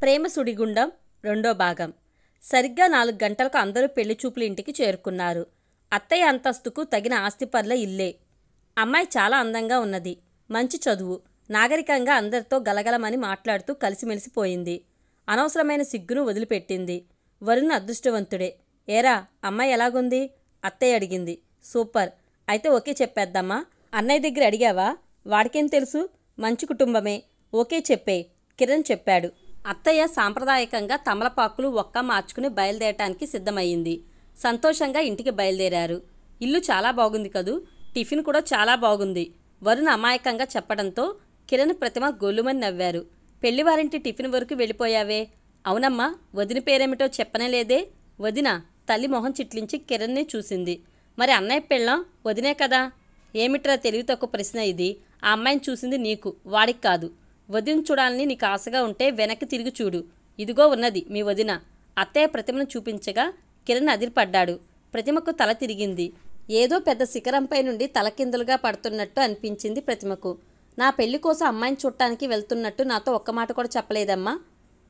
ప్రేమ సుడిగుండం రెండో భాగం. సరిగ్గా 4 గంటలకు అందరూ పెళ్లి చూపులు ఇంటికి చేరుకున్నారు. అత్తయ్య అంతస్తుకు తగిన ఆస్తిపరుల ఇల్లే. అమ్మాయి చాలా అందంగా ఉన్నది. మంచి చదువు. నాగరికంగా అందరితో గలగలమని మాట్లాడుతూ కలిసిమెలిసిపోయింది. అనవసరమైన సిగ్గును వదిలిపెట్టింది. వరుణ్ అదృష్టవంతుడే. ఏరా, అమ్మాయి ఎలాగుంది? అత్తయ్య అడిగింది. సూపర్. అయితే ఓకే చెప్పేద్దామా? అన్నయ్య దగ్గర అడిగావా? వాడికేం తెలుసు? మంచి కుటుంబమే. ఓకే చెప్పే, కిరణ్ చెప్పాడు. అత్తయ్య సాంప్రదాయకంగా తమలపాకులు ఒక్క మార్చుకుని బయలుదేరటానికి సిద్ధమయ్యింది. సంతోషంగా ఇంటికి బయలుదేరారు. ఇల్లు చాలా బాగుంది కదూ. టిఫిన్ కూడా చాలా బాగుంది. వరుణ్ అమాయకంగా చెప్పడంతో కిరణ్, ప్రతిమ గొల్లుమని నవ్వారు. పెళ్లివారింటి టిఫిన్ వరకు వెళ్ళిపోయావే? అవునమ్మా, వదిన పేరేమిటో చెప్పనేలేదే? వదిన తల్లి మొహం చిట్లించి కిరణ్ని చూసింది. మరి అన్నయ్య పెళ్ళాం వదినే కదా? ఏమిట్రా తెలివి తక్కువ ప్రశ్న ఇది? ఆ అమ్మాయిని చూసింది నీకు, వాడికి కాదు. వదిన చూడాలని నీకు ఆశగా ఉంటే వెనక్కి తిరిగి చూడు. ఇదిగో ఉన్నది మీ వదిన. అత్తయ్య ప్రతిమను చూపించగా కిరణ్ అదిరిపడ్డాడు. ప్రతిమకు తల తిరిగింది. ఏదో పెద్ద శిఖరంపై నుండి తలకిందులుగా పడుతున్నట్టు అనిపించింది ప్రతిమకు. నా పెళ్లి కోసం అమ్మాయిని చూడటానికి వెళ్తున్నట్టు నాతో ఒక్క మాట కూడా చెప్పలేదమ్మా.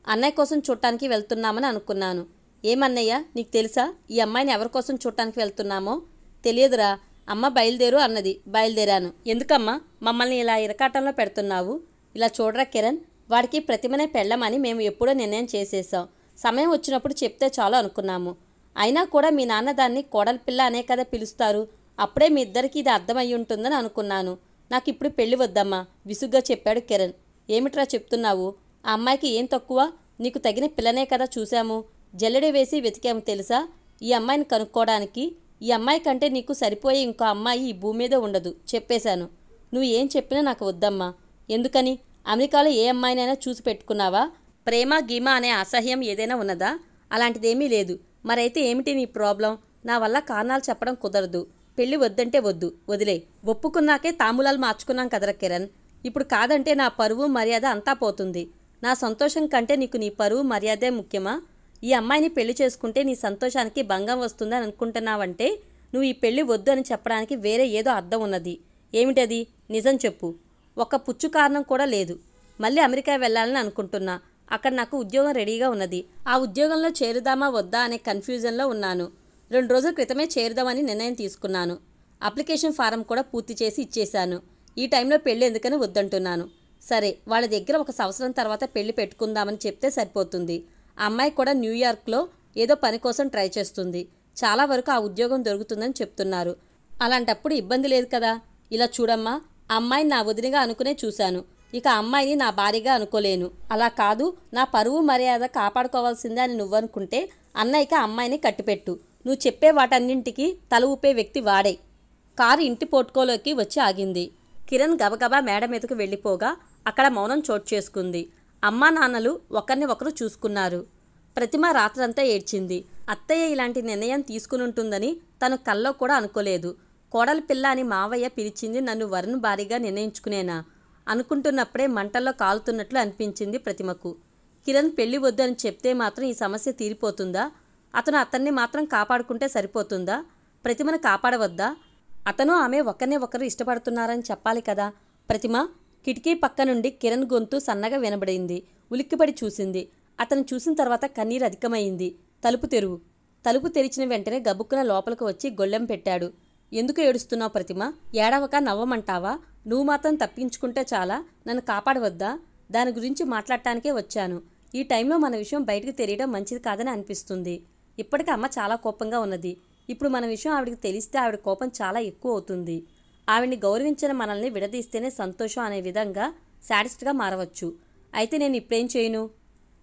అన్నయ్య కోసం చూడటానికి వెళ్తున్నామని అనుకున్నాను. ఏమన్నయ్య, నీకు తెలుసా ఈ అమ్మాయిని ఎవరి కోసం చూడటానికి వెళ్తున్నామో? తెలియదురా, అమ్మ బయలుదేరు అన్నది. బయలుదేరాను. ఎందుకమ్మా మమ్మల్ని ఇలా ఇరకాటంలో పెడుతున్నావు? ఇలా చూడరా కిరణ్, వాడికి ప్రతిమనే పెళ్ళమని మేము ఎప్పుడో నిర్ణయం చేసేసాం. సమయం వచ్చినప్పుడు చెప్తే చాలు అనుకున్నాము. అయినా కూడా మీ నాన్న దాన్ని కోడలి పిల్ల అనే కదా పిలుస్తారు. అప్పుడే మీ ఇద్దరికి ఇది అర్థమయ్యి ఉంటుందని అనుకున్నాను. నాకు ఇప్పుడు పెళ్లి వద్దమ్మా, విసుగ్గా చెప్పాడు కిరణ్. ఏమిట్రా చెప్తున్నావు? ఆ అమ్మాయికి ఏం తక్కువ? నీకు తగిన పిల్లనే కదా చూశాము. జల్లెడ వేసి వెతికాము తెలుసా ఈ అమ్మాయిని కనుక్కోవడానికి. ఈ అమ్మాయి కంటే నీకు సరిపోయే ఇంకో అమ్మాయి ఈ భూమి మీద ఉండదు. చెప్పేశాను. నువ్వు ఏం చెప్పినా నాకు వద్దమ్మా. ఎందుకని? అమెరికాలో ఏ అమ్మాయినైనా చూసి పెట్టుకున్నావా? ప్రేమ గీమ అనే అసహ్యం ఏదైనా ఉన్నదా? అలాంటిదేమీ లేదు. మరైతే ఏమిటి నీ ప్రాబ్లం? నా వల్ల కారణాలు చెప్పడం కుదరదు. పెళ్ళి వద్దంటే వద్దు, వదిలే. ఒప్పుకున్నాకే తాంబూలాలు మార్చుకున్నాం కదరా కిరణ్. ఇప్పుడు కాదంటే నా పరువు మర్యాద అంతా పోతుంది. నా సంతోషం కంటే నీకు నీ పరువు మర్యాదే ముఖ్యమా? ఈ అమ్మాయిని పెళ్లి చేసుకుంటే నీ సంతోషానికి భంగం వస్తుందని అనుకుంటున్నావంటే నువ్వు ఈ పెళ్లి వద్దు అని చెప్పడానికి వేరే ఏదో అర్థం ఉన్నది. ఏమిటది? నిజం చెప్పు. ఒక్క పుచ్చు కారణం కూడా లేదు. మళ్ళీ అమెరికా వెళ్ళాలని అనుకుంటున్నా. అక్కడ నాకు ఉద్యోగం రెడీగా ఉన్నది. ఆ ఉద్యోగంలో చేరుదామా వద్దా అనే కన్ఫ్యూజన్లో ఉన్నాను. 2 రోజుల క్రితమే చేరుదామని నిర్ణయం తీసుకున్నాను. అప్లికేషన్ ఫారం కూడా పూర్తి చేసి ఇచ్చేశాను. ఈ టైంలో పెళ్ళి ఎందుకని వద్దంటున్నాను. సరే, వాళ్ళ దగ్గర 1 సంవత్సరం తర్వాత పెళ్లి పెట్టుకుందామని చెప్తే సరిపోతుంది. ఆ అమ్మాయి కూడా న్యూయార్క్లో ఏదో పని కోసం ట్రై చేస్తుంది. చాలా వరకు ఆ ఉద్యోగం దొరుకుతుందని చెప్తున్నారు. అలాంటప్పుడు ఇబ్బంది లేదు కదా. ఇలా చూడమ్మా, ఆ అమ్మాయిని నా వదినగా అనుకునే చూశాను. ఇక ఆ అమ్మాయిని నా భార్యగా అనుకోలేను. అలా కాదు, నా పరువు మర్యాద కాపాడుకోవాల్సిందే అని నువ్వనుకుంటే అన్నయ్యకి ఆ అమ్మాయిని కట్టిపెట్టు. నువ్వు చెప్పే వాటన్నింటికి తల ఊపే వ్యక్తి వాడే. కారు ఇంటి పోర్టుకోలోకి వచ్చి ఆగింది. కిరణ్ గబగబా మేడ మీదకు వెళ్ళిపోగా అక్కడ మౌనం చోటు చేసుకుంది. అమ్మా నాన్నలు ఒకరిని ఒకరు చూసుకున్నారు. ప్రతిమ రాత్రంతా ఏడ్చింది. అత్తయ్య ఇలాంటి నిర్ణయం తీసుకునుంటుందని తను కల్లో కూడా అనుకోలేదు. కోడలి పిల్ల అని మావయ్య పిలిచింది నన్ను వరుణ్ భారీగా నిర్ణయించుకునేనా అనుకుంటున్నప్పుడే మంటల్లో కాలుతున్నట్లు అనిపించింది ప్రతిమకు. కిరణ్ పెళ్లి వద్దు అని చెప్తే మాత్రం ఈ సమస్య తీరిపోతుందా? అతను అతన్ని మాత్రం కాపాడుకుంటే సరిపోతుందా? ప్రతిమను కాపాడవద్దా? అతను ఆమె ఒకరినే ఒకరు ఇష్టపడుతున్నారని చెప్పాలి కదా. ప్రతిమ కిటికీ పక్క నుండి కిరణ్ గొంతు సన్నగా వినబడింది. ఉలిక్కిపడి చూసింది. అతను చూసిన తర్వాత కన్నీరు అధికమైంది. తలుపు తెరువు. తలుపు తెరిచిన వెంటనే గబుక్కున లోపలికి వచ్చి గొళ్ళెం పెట్టాడు. ఎందుకు ఏడుస్తున్నావు ప్రతిమ? ఏడవక నవ్వమంటావా? నువ్వు మాత్రం తప్పించుకుంటే చాలా, నన్ను కాపాడవద్దా? దాని గురించి మాట్లాడటానికే వచ్చాను. ఈ టైంలో మన విషయం బయటకు తెలియడం మంచిది కాదని అనిపిస్తుంది. ఇప్పటికీ అమ్మ చాలా కోపంగా ఉన్నది. ఇప్పుడు మన విషయం ఆవిడికి తెలిస్తే ఆవిడ కోపం చాలా ఎక్కువ అవుతుంది. ఆవిడ్ని గౌరవించిన మనల్ని విడదీస్తేనే సంతోషం అనే విధంగా శాడిస్ట్గా మారవచ్చు. అయితే నేను ఇప్పుడేం చేయను?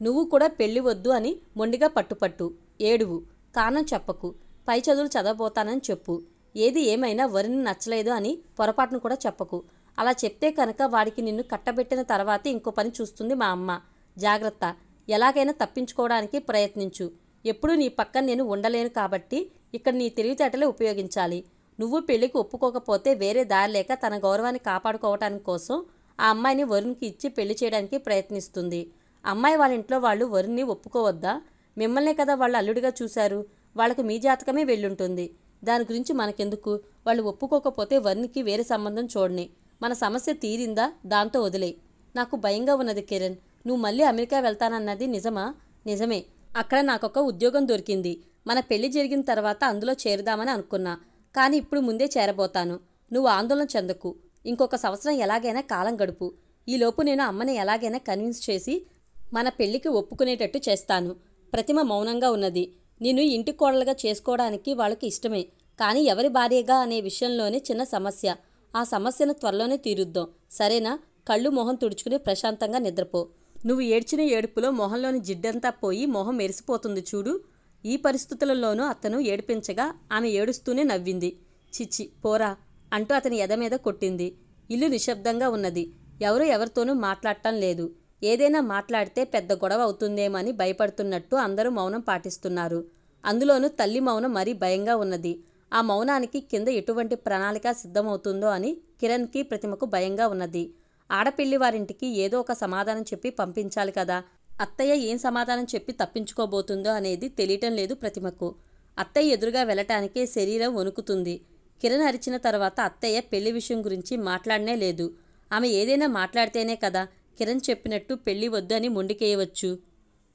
నువ్వు కూడా పెళ్లి వద్దు అని మొండిగా పట్టుపట్టు. ఏడువు. కారణం చెప్పకు. పై చదువులు చదవబోతానని చెప్పు. ఏది ఏమైనా వరుణ్ నచ్చలేదు అని పొరపాటును కూడా చెప్పకు. అలా చెప్తే కనుక వాడికి నిన్ను కట్టబెట్టిన తర్వాతే ఇంకో పని చూస్తుంది మా అమ్మ. జాగ్రత్త. ఎలాగైనా తప్పించుకోవడానికి ప్రయత్నించు. ఎప్పుడూ నీ పక్కన నేను ఉండలేను కాబట్టి ఇక్కడ నీ తెలివితేటలే ఉపయోగించాలి. నువ్వు పెళ్లికి ఒప్పుకోకపోతే వేరే దారి లేక తన గౌరవాన్ని కాపాడుకోవటానికి కోసం ఆ అమ్మాయిని వరుణ్కి ఇచ్చి పెళ్లి చేయడానికి ప్రయత్నిస్తుంది. అమ్మాయి వాళ్ళ ఇంట్లో వాళ్ళు వరుణ్ని ఒప్పుకోవద్దా? మిమ్మల్నే కదా వాళ్ళు అల్లుడిగా చూశారు. వాళ్ళకు మీ జాతకమే వెళ్ళుంటుంది. దాని గురించి మనకెందుకు? వాళ్ళు ఒప్పుకోకపోతే వరుణ్కి వేరే సంబంధం చూడని. మన సమస్య తీరిందా? దాంతో వదిలే. నాకు భయంగా ఉన్నది కిరణ్. నువ్వు మళ్ళీ అమెరికా వెళ్తానన్నది నిజమా? నిజమే. అక్కడ నాకొక ఉద్యోగం దొరికింది. మన పెళ్లి జరిగిన తర్వాత అందులో చేరుదామని అనుకున్నా. కానీ ఇప్పుడు ముందే చేరబోతాను. నువ్వు ఆందోళన చెందకు. ఇంకొక సంవత్సరం ఎలాగైనా కాలం గడుపు. ఈలోపు నేను అమ్మని ఎలాగైనా కన్విన్స్ చేసి మన పెళ్లికి ఒప్పుకునేటట్టు చేస్తాను. ప్రతిమ మౌనంగా ఉన్నది. నిన్ను ఇంటి కోడలుగా చేసుకోవడానికి వాళ్ళకి ఇష్టమే. కానీ ఎవరి భార్యగా అనే విషయంలోనే చిన్న సమస్య. ఆ సమస్యను త్వరలోనే తీరుద్దాం. సరేనా? కళ్ళు మొహం తుడుచుకుని ప్రశాంతంగా నిద్రపో. నువ్వు ఏడ్చిన ఏడుపులో మొహంలోని జిడ్డంతా పోయి మొహం మెరిసిపోతుంది చూడు. ఈ పరిస్థితులలోనూ అతను ఏడిపించగా ఆమె ఏడుస్తూనే నవ్వింది. చిచ్చి పోరా అంటూ అతని ఎద మీద కొట్టింది. ఇల్లు నిశ్శబ్దంగా ఉన్నది. ఎవరూ ఎవరితోనూ మాట్లాడటం లేదు. ఏదైనా మాట్లాడితే పెద్ద గొడవ అవుతుందేమని భయపడుతున్నట్టు అందరూ మౌనం పాటిస్తున్నారు. అందులోనూ తల్లి మౌనం మరీ భయంగా ఉన్నది. ఆ మౌనానికి కింద ఎటువంటి ప్రణాళిక సిద్ధమవుతుందో అని కిరణ్కి, ప్రతిమకు భయంగా ఉన్నది. ఆడపిల్లి వారింటికి ఏదో ఒక సమాధానం చెప్పి పంపించాలి కదా. అత్తయ్య ఏం సమాధానం చెప్పి తప్పించుకోబోతుందో అనేది తెలియటం లేదు ప్రతిమకు. అత్తయ్య ఎదురుగా వెళ్ళటానికే శరీరం వణుకుతుంది. కిరణ్ అరిచిన తర్వాత అత్తయ్య పెళ్లి విషయం గురించి మాట్లాడనే లేదు. ఆమె ఏదైనా మాట్లాడితేనే కదా కిరణ్ చెప్పినట్టు పెళ్లి వద్దు అని మొండికేయవచ్చు.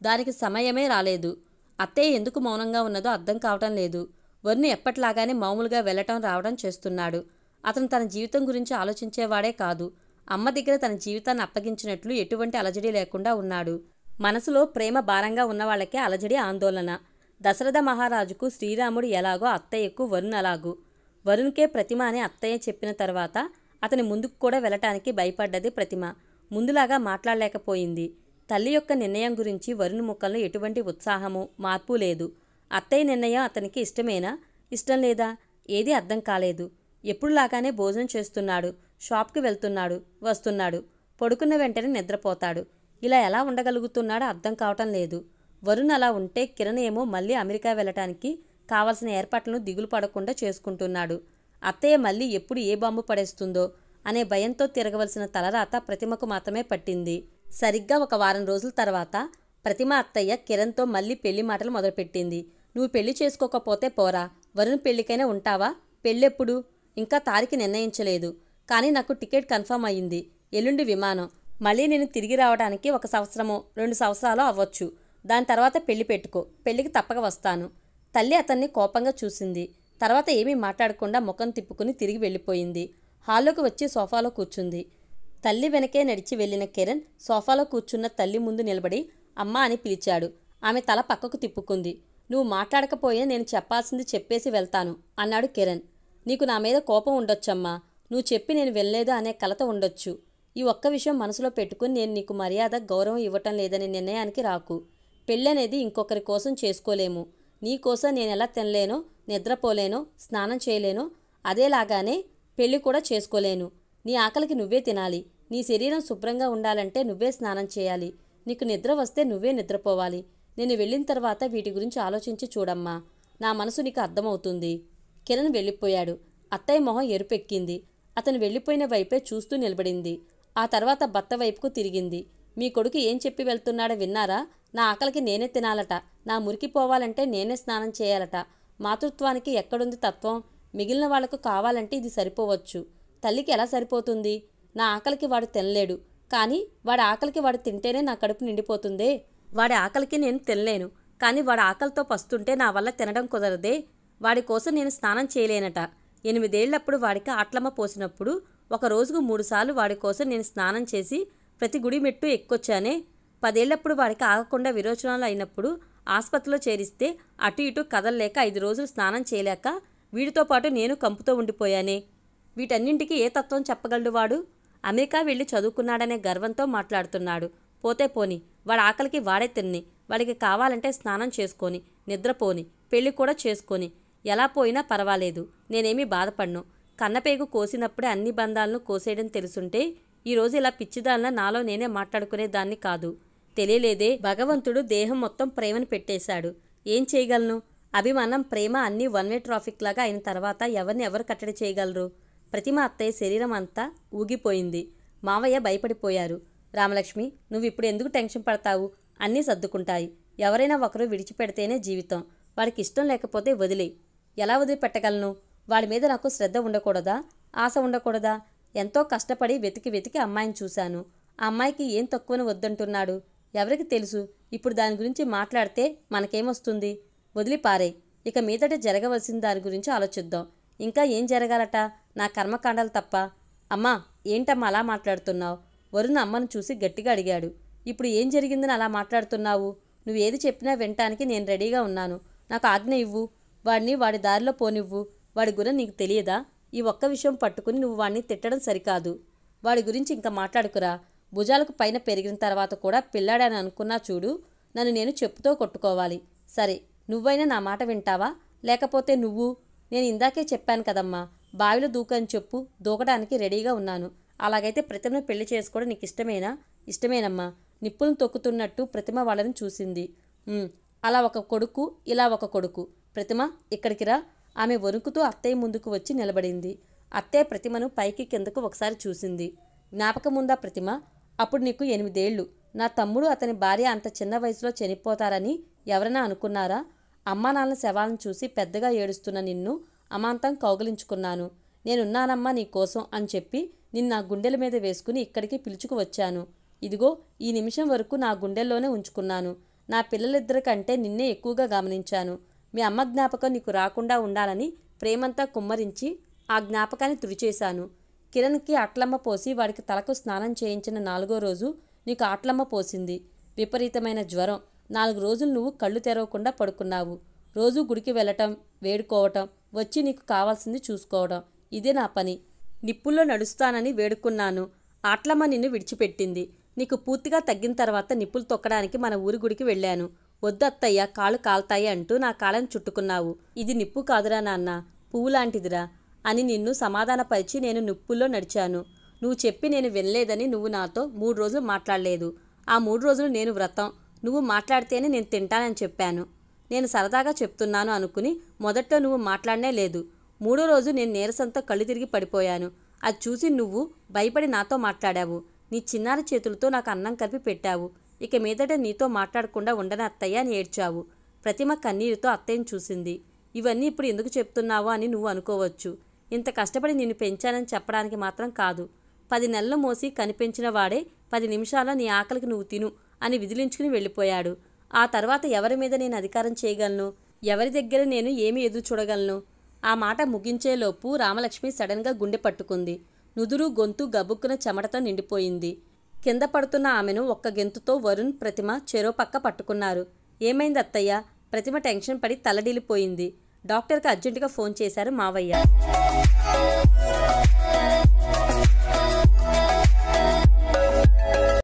దానికి సమయమే రాలేదు. అత్తయ్య ఎందుకు మౌనంగా ఉన్నదో అర్థం కావటం లేదు. వరుణ్ ఎప్పట్లాగానే మామూలుగా వెళ్ళటం రావడం చేస్తున్నాడు. అతను తన జీవితం గురించి ఆలోచించేవాడే కాదు. అమ్మ దగ్గర తన జీవితాన్ని అప్పగించినట్లు ఎటువంటి అలజడి లేకుండా ఉన్నాడు. మనసులో ప్రేమ భారంగా ఉన్నవాళ్లకే అలజడి, ఆందోళన. దశరథ మహారాజుకు శ్రీరాముడు ఎలాగో అత్తయ్యకు వరుణ్ అలాగూ. వరుణ్కే ప్రతిమ అని అత్తయ్య చెప్పిన తర్వాత అతని ముందుకు కూడా వెళ్ళటానికి భయపడ్డది ప్రతిమ. ముందులాగా మాట్లాడలేకపోయింది. తల్లి యొక్క నిర్ణయం గురించి వరుణ్ ముఖంలో ఎటువంటి ఉత్సాహము, మార్పు లేదు. అత్తయ్య నిర్ణయం అతనికి ఇష్టమేనా, ఇష్టం లేదా? ఏదీ అర్థం కాలేదు. ఎప్పుడులాగానే భోజనం చేస్తున్నాడు, షాప్కి వెళ్తున్నాడు, వస్తున్నాడు, పడుకున్న వెంటనే నిద్రపోతాడు. ఇలా ఎలా ఉండగలుగుతున్నాడో అర్థం కావటం లేదు. వరుణ్ అలా ఉంటే కిరణ్ ఏమో మళ్ళీ అమెరికా వెళ్ళటానికి కావలసిన ఏర్పాట్లను దిగులు పడకుండా చేసుకుంటున్నాడు. అత్తయ్య మళ్ళీ ఎప్పుడు ఏ బాంబు పడేస్తుందో అనే భయంతో తిరగవలసిన తలరాత ప్రతిమకు మాత్రమే పట్టింది. సరిగ్గా ఒక వారం రోజుల తర్వాత ప్రతిమ అత్తయ్య కిరణ్తో మళ్ళీ పెళ్లి మాటలు మొదలుపెట్టింది. నువ్వు పెళ్లి చేసుకోకపోతే పోరా, వరుణ్ పెళ్లికైనా ఉంటావా? పెళ్ళెప్పుడు? ఇంకా తారీఖు నిర్ణయించలేదు. కానీ నాకు టికెట్ కన్ఫర్మ్ అయ్యింది. ఎల్లుండి విమానం. మళ్ళీ నేను తిరిగి రావడానికి 1 సంవత్సరమో 2 సంవత్సరాలో అవ్వచ్చు. దాని తర్వాత పెళ్లి పెట్టుకో. పెళ్లికి తప్పక వస్తాను. తల్లి అతన్ని కోపంగా చూసింది. తర్వాత ఏమీ మాట్లాడకుండా ముఖం తిప్పుకుని తిరిగి వెళ్ళిపోయింది. హాల్లోకి వచ్చి సోఫాలో కూర్చుంది. తల్లి వెనకే నడిచి వెళ్ళిన కిరణ్ సోఫాలో కూర్చున్న తల్లి ముందు నిలబడి అమ్మా అని పిలిచాడు. ఆమె తల పక్కకు తిప్పుకుంది. నువ్వు మాట్లాడకపోయినా నేను చెప్పాల్సింది చెప్పేసి వెళ్తాను అన్నాడు కిరణ్. నీకు నా మీద కోపం ఉండొచ్చమ్మా. నువ్వు చెప్పి నేను వెళ్ళలేదు అనే కలత ఉండొచ్చు. ఈ ఒక్క విషయం మనసులో పెట్టుకుని నేను నీకు మర్యాద, గౌరవం ఇవ్వటం లేదనే నిర్ణయానికి రాకు. పెళ్ళనేది ఇంకొకరి కోసం చేసుకోలేము. నీ కోసం నేనెలా తినలేనో, నిద్రపోలేనో, స్నానం చేయలేనో అదేలాగానే పెళ్లి కూడా చేసుకోలేను. నీ ఆకలికి నువ్వే తినాలి. నీ శరీరం శుభ్రంగా ఉండాలంటే నువ్వే స్నానం చేయాలి. నీకు నిద్ర వస్తే నువ్వే నిద్రపోవాలి. నేను వెళ్ళిన తర్వాత వీటి గురించి ఆలోచించి చూడమ్మా. నా మనసు నీకు అర్థమవుతుంది. కిరణ్ వెళ్ళిపోయాడు. అత్తయ్య మొహం ఎరుపెక్కింది. అతను వెళ్ళిపోయిన వైపే చూస్తూ నిలబడింది. ఆ తర్వాత భర్త వైపుకు తిరిగింది. మీ కొడుకు ఏం చెప్పి వెళ్తున్నాడో విన్నారా? నా ఆకలికి నేనే తినాలట. నా మురికి పోవాలంటే నేనే స్నానం చేయాలట. మాతృత్వానికి ఎక్కడుంది తత్వం? మిగిలిన వాళ్లకు కావాలంటే ఇది సరిపోవచ్చు. తల్లికి ఎలా సరిపోతుంది? నా ఆకలికి వాడు తినలేడు. కానీ వాడి ఆకలికి వాడు తింటేనే నా కడుపు నిండిపోతుందే. వాడి ఆకలికి నేను తినలేను. కానీ వాడి ఆకలితో పస్తుంటే నా వల్ల తినడం కుదరదే. వాడి కోసం నేను స్నానం చేయలేనట. 8 ఏళ్లప్పుడు వాడికి ఆట్లమ్మ పోసినప్పుడు ఒక రోజుకు 3 సార్లు వాడి కోసం నేను స్నానం చేసి ప్రతి గుడి మెట్టు ఎక్కొచ్చానే. 10 ఏళ్లప్పుడు వాడికి ఆగకుండా విరోచనాలు అయినప్పుడు ఆసుపత్రిలో చేరిస్తే అటు ఇటు కదలలేక 5 రోజులు స్నానం చేయలేక వీడితో పాటు నేను కంపుతో ఉండిపోయానే. వీటన్నింటికి ఏ తత్వం చెప్పగలడు వాడు? అమెరికా వెళ్ళి చదువుకున్నాడనే గర్వంతో మాట్లాడుతున్నాడు. పోతే పోని, వాడి ఆకలికి వాడే తిన్ని. వాడికి కావాలంటే స్నానం చేసుకొని, నిద్రపోని, పెళ్లి కూడా చేసుకొని, ఎలా పోయినా పర్వాలేదు. నేనేమీ బాధపడను. కన్నపేగు కోసినప్పుడే అన్ని బంధాలను కోసేయడం తెలుసుంటే ఈరోజు ఇలా పిచ్చిదాల్లా నాలో నేనే మాట్లాడుకునేదాన్ని కాదు. తెలియలేదే. భగవంతుడు దేహం మొత్తం ప్రేమను పెట్టేశాడు. ఏం చేయగలను? అభిమానం, ప్రేమ అన్నీ వన్ వే ట్రాఫిక్ లాగా అయిన తర్వాత ఎవరిని ఎవరు కట్టడి చేయగలరు? ప్రతిమ అత్తయ్య శరీరం అంతా ఊగిపోయింది. మావయ్య భయపడిపోయారు. రామలక్ష్మి, నువ్వు ఇప్పుడు ఎందుకు టెన్షన్ పడతావు? అన్నీ సర్దుకుంటాయి. ఎవరైనా ఒకరు విడిచిపెడితేనే జీవితం. వాడికి ఇష్టం లేకపోతే వదిలే. ఎలా వదిలిపెట్టగలను? వాడి మీద నాకు శ్రద్ధ ఉండకూడదా? ఆశ ఉండకూడదా? ఎంతో కష్టపడి వెతికి అమ్మాయిని చూశాను. ఆ అమ్మాయికి ఏం తక్కువని వద్దంటున్నాడు? ఎవరికి తెలుసు? ఇప్పుడు దాని గురించి మాట్లాడితే మనకేమొస్తుంది? వదిలిపారేయ్. ఇక మీదట జరగవలసిన దాని గురించి ఆలోచిద్దాం. ఇంకా ఏం జరగాలట? నా కర్మకాండాలు తప్ప. అమ్మా, ఏంటమ్మా అలా మాట్లాడుతున్నావు? వరుణ్ అమ్మను చూసి గట్టిగా అడిగాడు. ఇప్పుడు ఏం జరిగిందని అలా మాట్లాడుతున్నావు? నువ్వేది చెప్పినా వినటానికి నేను రెడీగా ఉన్నాను. నాకు ఆజ్ఞ ఇవ్వు. వాడిని వాడి దారిలో పోనివ్వు. వాడి గురించి నీకు తెలియదా? ఈ ఒక్క విషయం పట్టుకుని నువ్వు వాడిని తిట్టడం సరికాదు. వాడి గురించి ఇంకా మాట్లాడుకురా. భుజాలకు పైన పెరిగిన తర్వాత కూడా పిల్లాడని అనుకున్నా చూడు, నన్ను నేను చెప్పుతో కొట్టుకోవాలి. సరే, నువ్వైనా నా మాట వింటావా? లేకపోతే నువ్వు? నేను ఇందాకే చెప్పాను కదమ్మా, బావిలో దూకని చెప్పు. దూకడానికి రెడీగా ఉన్నాను. అలాగైతే ప్రతిమను పెళ్లి చేసుకోవడం నీకు ఇష్టమేనా? ఇష్టమేనమ్మా. నిప్పులను తొక్కుతున్నట్టు ప్రతిమ వాళ్ళని చూసింది. అలా ఒక కొడుకు, ఇలా ఒక కొడుకు. ప్రతిమ, ఇక్కడికి రా. ఆమె వణుకుతూ అత్తయ్య ముందుకు వచ్చి నిలబడింది. అత్తయ్య ప్రతిమను పైకి కిందకు ఒకసారి చూసింది. జ్ఞాపకముందా ప్రతిమ? అప్పుడు నీకు 8 ఏళ్ళు. నా తమ్ముడు అతని భార్య అంత చిన్న వయసులో చనిపోతారని ఎవరైనా అనుకున్నారా? అమ్మా నాన్న శవాలను చూసి పెద్దగా ఏడుస్తున్న నిన్ను అమాంతం కౌగిలించుకున్నాను. నేనున్నానమ్మా నీ కోసం అని చెప్పి నిన్ను నా గుండెల మీద వేసుకుని ఇక్కడికి పిలుచుకు వచ్చాను. ఇదిగో ఈ నిమిషం వరకు నా గుండెల్లోనే ఉంచుకున్నాను. నా పిల్లలిద్దరికంటే నిన్నే ఎక్కువగా గమనించాను. మీ అమ్మ జ్ఞాపకం నీకు రాకుండా ఉండాలని ప్రేమంతా కుమ్మరించి ఆ జ్ఞాపకాన్ని తుడిచేశాను. కిరణ్కి అట్లమ్మ పోసి వాడికి తలకు స్నానం చేయించిన 4వ రోజు నీకు అట్లమ్మ పోసింది. విపరీతమైన జ్వరం. 4 రోజులు నువ్వు కళ్ళు తెరవకుండా పడుకున్నావు. రోజు గుడికి వెళ్ళటం, వేడుకోవటం, వచ్చి నీకు కావాల్సింది చూసుకోవడం. ఇదే నా పని. నిప్పుల్లో నడుస్తానని వేడుకున్నాను. ఆట్లమ్మ నిన్ను విడిచిపెట్టింది. నీకు పూర్తిగా తగ్గిన తర్వాత నిప్పులు తొక్కడానికి మన ఊరి గుడికి వెళ్ళాను. వద్దత్తయ్య, కాళ్ళు కాల్తాయి అంటూ నా కాళ్ళని చుట్టుకున్నావు. ఇది నిప్పు కాదురా నాన్న, పువ్వు లాంటిదిరా అని నిన్ను సమాధానపరిచి నేను నిప్పుల్లో నడిచాను. నువ్వు చెప్పి నేను వినలేదని నువ్వు నాతో 3 రోజులు మాట్లాడలేదు. ఆ 3 రోజులు నేను వ్రతం. నువ్వు మాట్లాడితేనే నేను తింటానని చెప్పాను. నేను సరదాగా చెప్తున్నాను అనుకుని మొదట్లో నువ్వు మాట్లాడనే లేదు. 3వ రోజు నేను నీరసంతో కళ్ళు తిరిగి పడిపోయాను. అది చూసి నువ్వు భయపడి నాతో మాట్లాడావు. నీ చిన్నారి చేతులతో నాకు అన్నం కలిపి పెట్టావు. ఇక మీదట నీతో మాట్లాడకుండా ఉండని అత్తయ్య అని ఏడ్చావు. ప్రతిమ కన్నీరుతో అత్తయ్యను చూసింది. ఇవన్నీ ఇప్పుడు ఎందుకు చెప్తున్నావో అని నువ్వు అనుకోవచ్చు. ఇంత కష్టపడి నిన్ను పెంచానని చెప్పడానికి మాత్రం కాదు. 10 నెలలు మోసి కనిపెంచిన వాడే 10 నిమిషాల్లో నీ ఆకలికి నువ్వు తిను అని విదిలించుకుని వెళ్ళిపోయాడు. ఆ తర్వాత ఎవరి మీద నేను అధికారం చేయగలను? ఎవరి దగ్గర నేను ఏమి ఎదురు చూడగలను? ఆ మాట ముగించేలోపు రామలక్ష్మి సడన్గా గుండె పట్టుకుంది. నుదురు గొంతు గబుక్కున చెమటతో నిండిపోయింది. కింద పడుతున్న ఆమెను ఒక్క గెంతుతో వరుణ్, ప్రతిమ చెరో పక్క పట్టుకున్నారు. ఏమైంది అత్తయ్య? ప్రతిమ టెన్షన్ పడి తలడిల్లిపోయింది. డాక్టర్కి అర్జెంటుగా ఫోన్ చేశారు మావయ్య.